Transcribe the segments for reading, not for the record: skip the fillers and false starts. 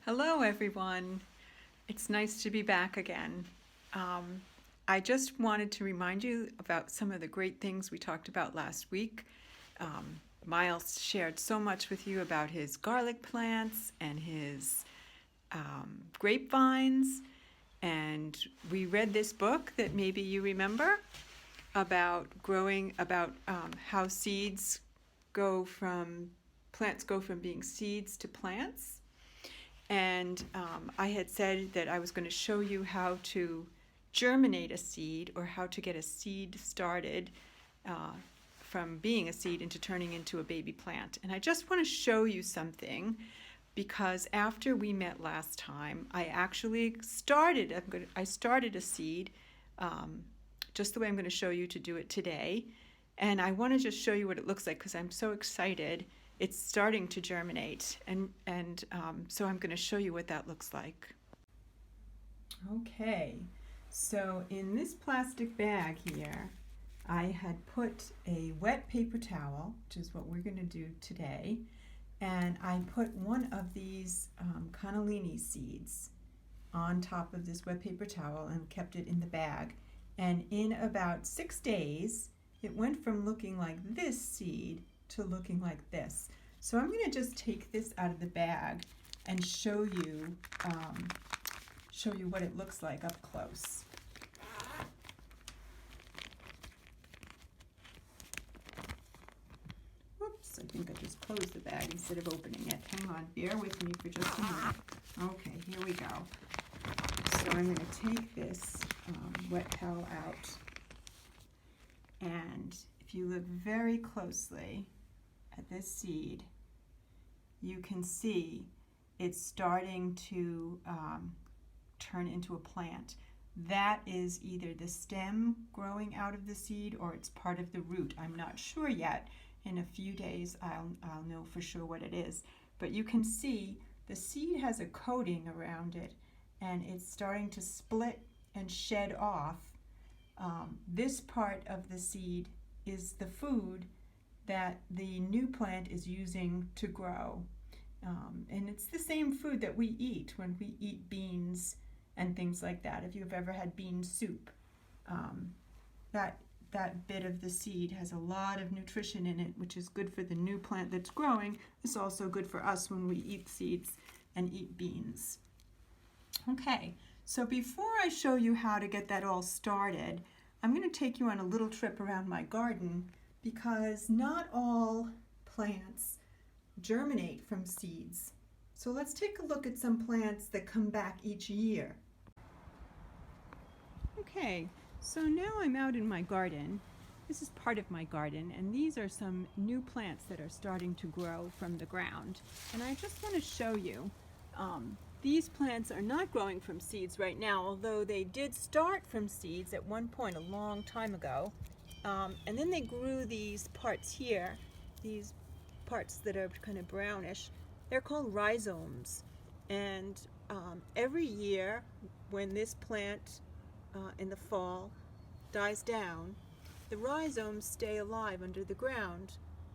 Hello, everyone. It's nice to be back again. I just wanted to remind you about some of the great things we talked about last week. Miles shared so much with you about his garlic plants and his grapevines, and we read this book that maybe you remember about how plants go from being seeds to plants. And I had said that I was going to show you how to germinate a seed, or how to get a seed started from being a seed into turning into a baby plant. And I just want to show you something, because after we met last time, I actually started a seed, just the way I'm going to show you to do it today. And I want to just show you what it looks like, because I'm so excited. It's starting to germinate, and so I'm going to show you what that looks like. Okay, so in this plastic bag here, I had put a wet paper towel, which is what we're going to do today, and I put one of these cannellini seeds on top of this wet paper towel and kept it in the bag. And in about 6 days, it went from looking like this seed to looking like this. So I'm going to just take this out of the bag and show you what it looks like up close. Whoops, I think I just closed the bag instead of opening it. Hang on, bear with me for just a minute. Okay, here we go. So I'm going to take this wet towel out, and if you look very closely at this seed, you can see it's starting to turn into a plant. That is either the stem growing out of the seed, or it's part of the root. I'm not sure yet. In a few days I'll know for sure what it is. But you can see the seed has a coating around it, and it's starting to split and shed off. This part of the seed is the food that the new plant is using to grow. And it's the same food that we eat when we eat beans and things like that. If you've ever had bean soup, that bit of the seed has a lot of nutrition in it, which is good for the new plant that's growing. It's also good for us when we eat seeds and eat beans. Okay, so before I show you how to get that all started, I'm going to take you on a little trip around my garden, because not all plants germinate from seeds. So let's take a look at some plants that come back each year. Okay, so now I'm out in my garden. This is part of my garden, and these are some new plants that are starting to grow from the ground. And I just want to show you, these plants are not growing from seeds right now, although they did start from seeds at one point a long time ago. And then they grew these parts here, these parts that are kind of brownish. They're called rhizomes. And every year when this plant in the fall dies down, the rhizomes stay alive under the ground.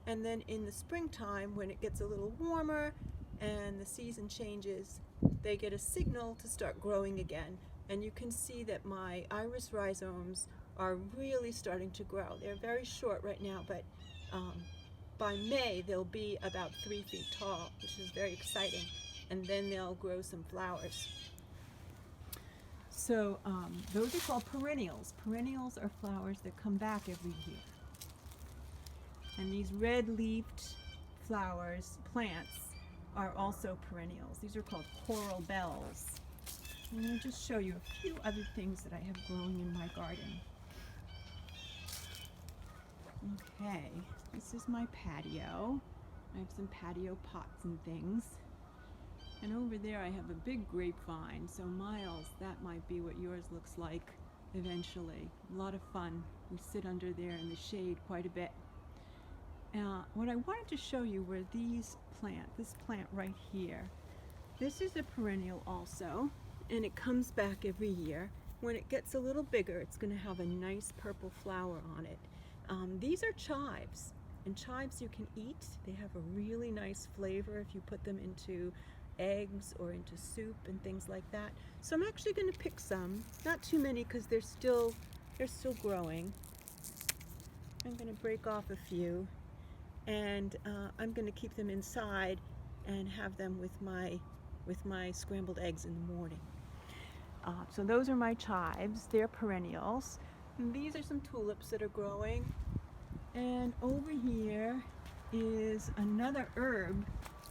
And then in the springtime, when it gets a little warmer and the season changes, they get a signal to start growing again. And you can see that my iris rhizomes are really starting to grow. They're very short right now, but by May they'll be about 3 feet tall, which is very exciting, and then they'll grow some flowers. So those are called perennials. Perennials are flowers that come back every year. And these red-leafed plants, are also perennials. These are called coral bells. And I'll just show you a few other things that I have growing in my garden. Okay, this is my patio. I have some patio pots and things. And over there I have a big grapevine. So Miles, that might be what yours looks like eventually. A lot of fun. We sit under there in the shade quite a bit. What I wanted to show you were this plant right here. This is a perennial also, and it comes back every year. When it gets a little bigger, it's going to have a nice purple flower on it. These are chives, and chives you can eat. They have a really nice flavor if you put them into eggs or into soup and things like that. So I'm actually going to pick some, not too many because they're still growing. I'm going to break off a few, and I'm going to keep them inside and have them with my scrambled eggs in the morning. So those are my chives. They're perennials. And these are some tulips that are growing. And over here is another herb.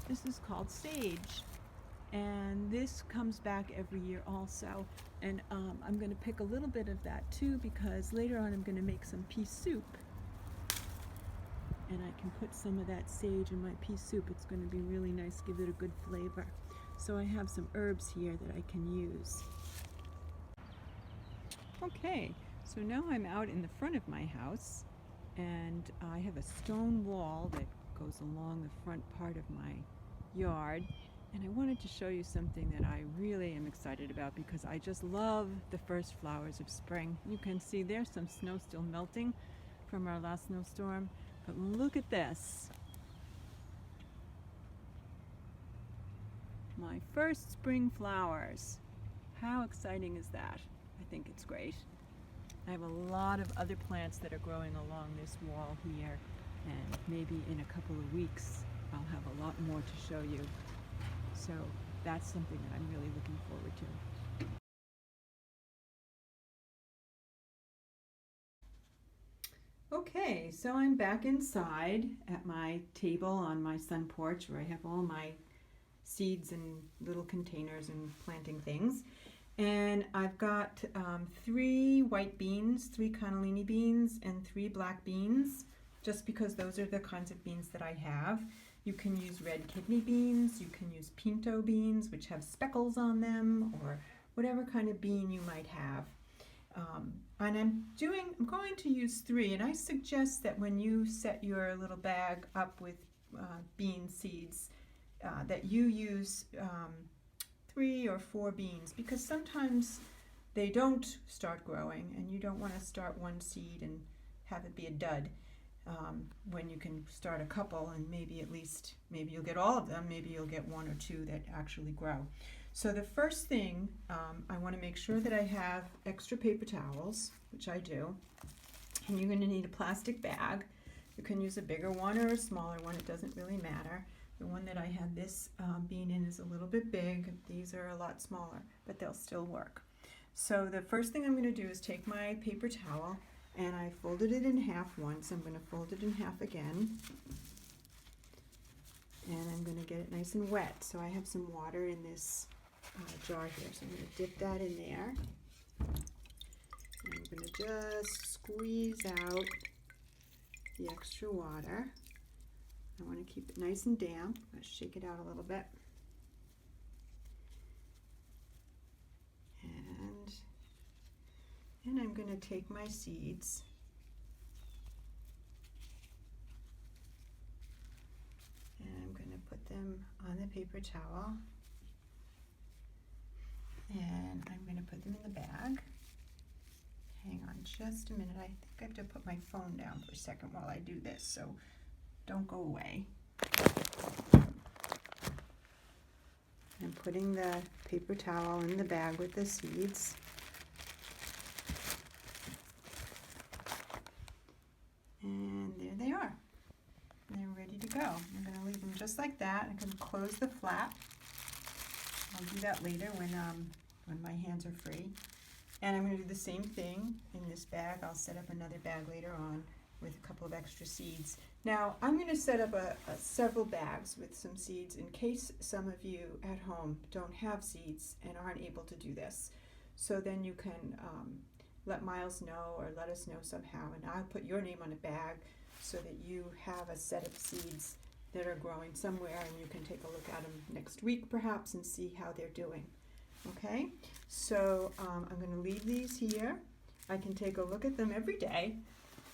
This is called sage. And this comes back every year also. And I'm going to pick a little bit of that too, because later on I'm going to make some pea soup. And I can put some of that sage in my pea soup. It's going to be really nice, give it a good flavor. So I have some herbs here that I can use. Okay, so now I'm out in the front of my house, and I have a stone wall that goes along the front part of my yard. And I wanted to show you something that I really am excited about because I just love the first flowers of spring. You can see there's some snow still melting from our last snowstorm, but look at this. My first spring flowers. How exciting is that? I think it's great. I have a lot of other plants that are growing along this wall here, and maybe in a couple of weeks I'll have a lot more to show you. So that's something that I'm really looking forward to. Okay, so I'm back inside at my table on my sun porch where I have all my seeds and little containers and planting things. And I've got 3 white beans, 3 cannellini beans, and 3 black beans, just because those are the kinds of beans that I have. You can use red kidney beans, you can use pinto beans, which have speckles on them, or whatever kind of bean you might have. And I'm going to use 3, and I suggest that when you set your little bag up with bean seeds, that you use 3 or 4 beans, because sometimes they don't start growing and you don't want to start one seed and have it be a dud when you can start a couple, and maybe you'll get all of them, maybe you'll get 1 or 2 that actually grow. So the first thing, I want to make sure that I have extra paper towels, which I do, and you're going to need a plastic bag. You can use a bigger one or a smaller one, it doesn't really matter. The one that I had this bean in is a little bit big. These are a lot smaller, but they'll still work. So the first thing I'm going to do is take my paper towel, and I folded it in half once. I'm going to fold it in half again. And I'm going to get it nice and wet. So I have some water in this jar here. So I'm going to dip that in there. And I'm going to just squeeze out the extra water. I want to keep it nice and damp. I'm going to shake it out a little bit. And I'm going to take my seeds and I'm going to put them on the paper towel, and I'm going to put them in the bag. Hang on just a minute. I think I have to put my phone down for a second while I do this, so don't go away. I'm putting the paper towel in the bag with the seeds. And there they are. They're ready to go. I'm going to leave them just like that. I'm going to close the flap. I'll do that later when my hands are free. And I'm going to do the same thing in this bag. I'll set up another bag later on with a couple of extra seeds. Now I'm going to set up several bags with some seeds in case some of you at home don't have seeds and aren't able to do this. So then you can let Miles know or let us know somehow, and I'll put your name on a bag so that you have a set of seeds that are growing somewhere, and you can take a look at them next week perhaps and see how they're doing. Okay, so I'm going to leave these here. I can take a look at them every day.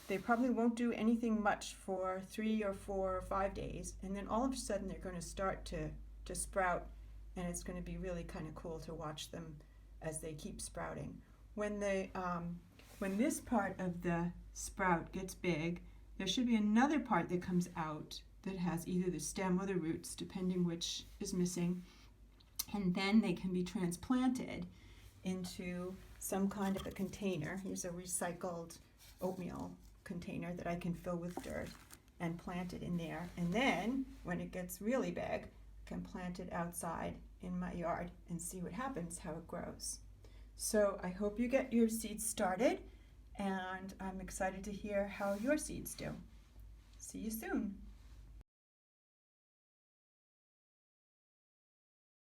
They probably won't do anything much for 3 or 4 or 5 days, and then all of a sudden they're going to start to sprout, and it's going to be really kind of cool to watch them as they keep sprouting. When this part of the sprout gets big, there should be another part that comes out that has either the stem or the roots, depending which is missing. And then they can be transplanted into some kind of a container. Here's a recycled oatmeal container that I can fill with dirt and plant it in there. And then when it gets really big, I can plant it outside in my yard and see what happens, how it grows. So I hope you get your seeds started, and I'm excited to hear how your seeds do. See you soon.